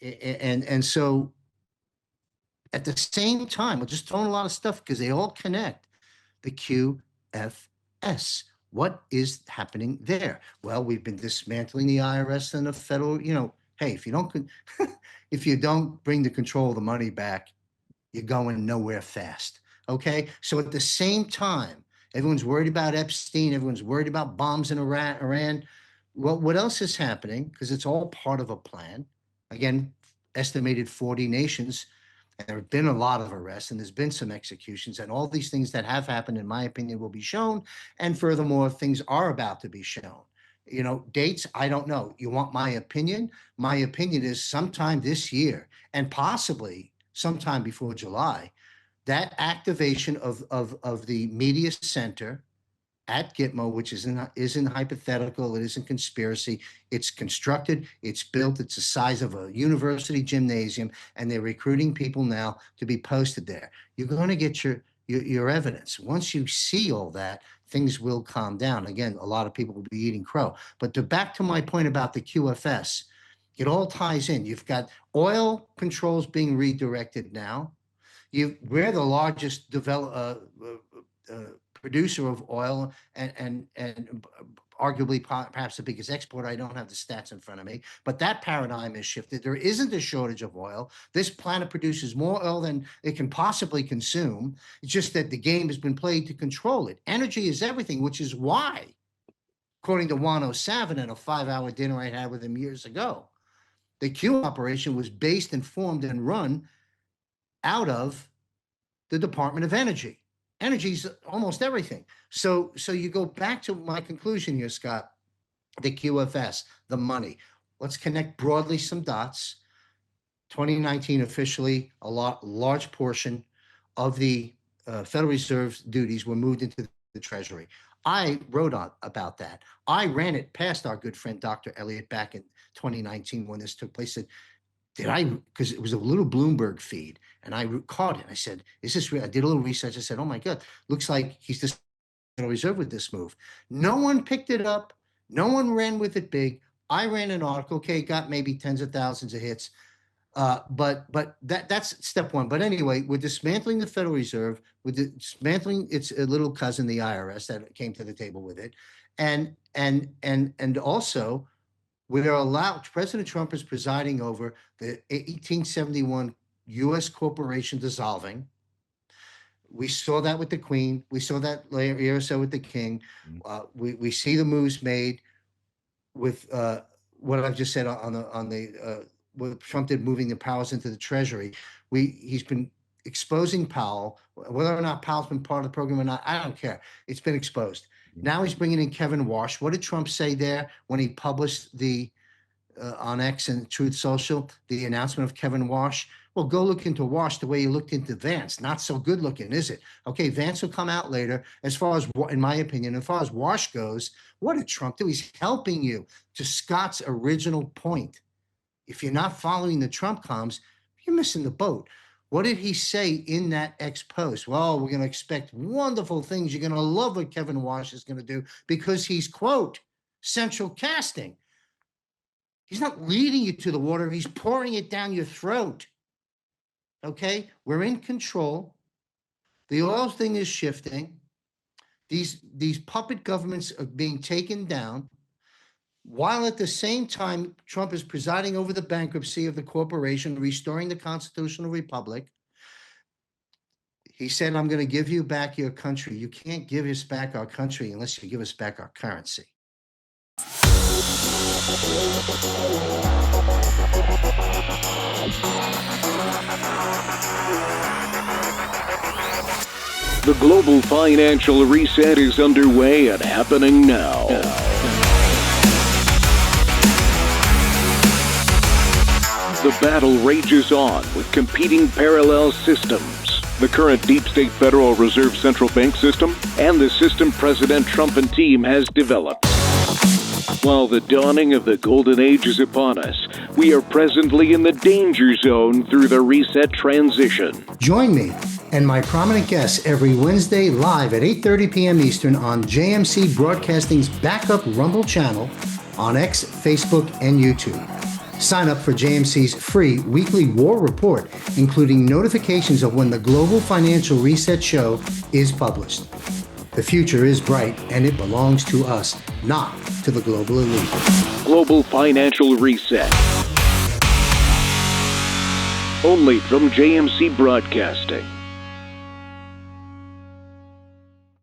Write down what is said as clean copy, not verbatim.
And so at the same time, we're just throwing a lot of stuff because they all connect. The QFS. What is happening there? Well, we've been dismantling the IRS and the federal, hey, if you don't bring the control of the money back, you're going nowhere fast. Okay. So at the same time, everyone's worried about Epstein. Everyone's worried about bombs in Iran. Well, what else is happening? Because it's all part of a plan. Again, estimated 40 nations. And there have been a lot of arrests, and there's been some executions, and all these things that have happened, in my opinion, will be shown. And furthermore, things are about to be shown. Dates, I don't know. You want my opinion? My opinion is sometime this year, and possibly sometime before July, that activation of the media center at Gitmo, which isn't hypothetical, it isn't conspiracy. It's constructed, it's built, it's the size of a university gymnasium, and they're recruiting people now to be posted there. You're going to get your evidence. Once you see all that, things will calm down. Again, a lot of people will be eating crow. But back to my point about the QFS, it all ties in. You've got oil controls being redirected now. We're the largest producer of oil and arguably perhaps the biggest exporter. I don't have the stats in front of me, but that paradigm has shifted. There isn't a shortage of oil. This planet produces more oil than it can possibly consume. It's just that the game has been played to control it. Energy is everything, which is why, according to Juan O'Savin at a 5-hour dinner I had with him years ago, the Q operation was based and formed and run out of the Department of Energy. Energy is almost everything. So you go back to my conclusion here, Scott, the QFS, the money. Let's connect broadly some dots. 2019 officially, a large portion of the Federal Reserve's duties were moved into the Treasury. I wrote about that. I ran it past our good friend, Dr. Elliott, back in 2019 when this took place. Because it was a little Bloomberg feed, and I caught it. I said, is this real? I did a little research. I said, oh my God, looks like he's the Federal Reserve with this move. No one picked it up. No one ran with it big. I ran an article. Okay, got maybe tens of thousands of hits. But that's step one. But anyway, we're dismantling the Federal Reserve. We're dismantling its little cousin, the IRS, that came to the table with it. And also, President Trump is presiding over the 1871 U.S. corporation dissolving. We saw that with the Queen. We saw that year or so with the King. We see the moves made with what I've just said what Trump did, moving the powers into the Treasury. He's been exposing Powell. Whether or not Powell's been part of the program or not, I don't care. It's been exposed. Now he's bringing in Kevin Warsh. What did Trump say there when he published on X and Truth Social, the announcement of Kevin Warsh? Well, go look into Warsh the way you looked into Vance. Not so good looking, is it? Okay, Vance will come out later. As far as, in my opinion, as far as Warsh goes, what did Trump do? He's helping you. To Scott's original point, if you're not following the Trump comms, you're missing the boat. What did he say in that X post? Well, we're going to expect wonderful things. You're going to love what Kevin Warsh is going to do because he's, quote, central casting. He's not leading you to the water. He's pouring it down your throat. Okay? We're in control. The oil thing is shifting. These puppet governments are being taken down, while at the same time, Trump is presiding over the bankruptcy of the corporation, restoring the constitutional republic. He said, I'm going to give you back your country. You can't give us back our country unless you give us back our currency. The global financial reset is underway and happening now. The battle rages on with competing parallel systems. The current deep state Federal Reserve Central Bank system and the system President Trump and team has developed. While the dawning of the golden age is upon us, we are presently in the danger zone through the reset transition. Join me and my prominent guests every Wednesday live at 8:30 p.m. Eastern on JMC Broadcasting's backup Rumble channel on X, Facebook, and YouTube. Sign up for JMC's free weekly war report, including notifications of when the Global Financial Reset Show is published. The future is bright, and it belongs to us, not to the global elite. Global Financial Reset. Only from JMC Broadcasting.